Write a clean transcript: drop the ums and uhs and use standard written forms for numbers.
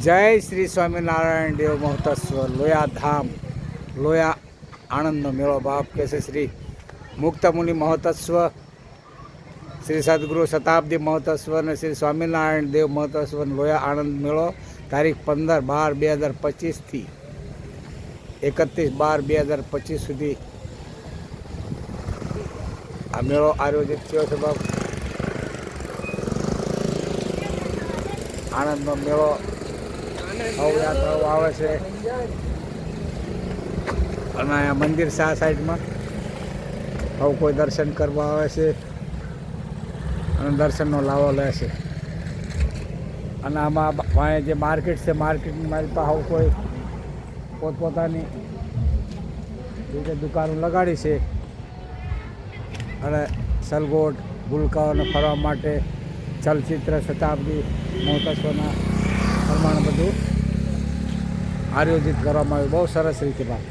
जय श्री स्वामीनारायण देव महोत्सव लोया धाम लोया आनंद मेलो बाप कैसे श्री मुक्त मुनि महोत्सव श्री सद्गुरु शताब्दी महोत्सव ने श्री स्वामीनारायण देव महोत्सव लोया आनंद मेलो तारीख 15/12/2025 थी 31/12/2025 सुधी आ मेळो आयोजित थयो छे बाप। आनंदनो मेळो યાત્રાઓ આવે છે અને આ મંદિર છે આ સાઈડમાં હવે કોઈ દર્શન કરવા આવે છે અને દર્શનનો લાવો લે છે અને આમાં વાંહે જે માર્કેટ છે માર્કેટની મારી પાસે કોઈ પોતપોતાની રીતે દુકાનો લગાડી છે અને સલગોટ ભૂલકાઓને ફરવા માટે ચલચિત્ર શતાબ્દી મહોત્સવના પ્રમાણે બધું આયોજિત કરવામાં આવ્યું બહુ સરસ રીતે બાપ।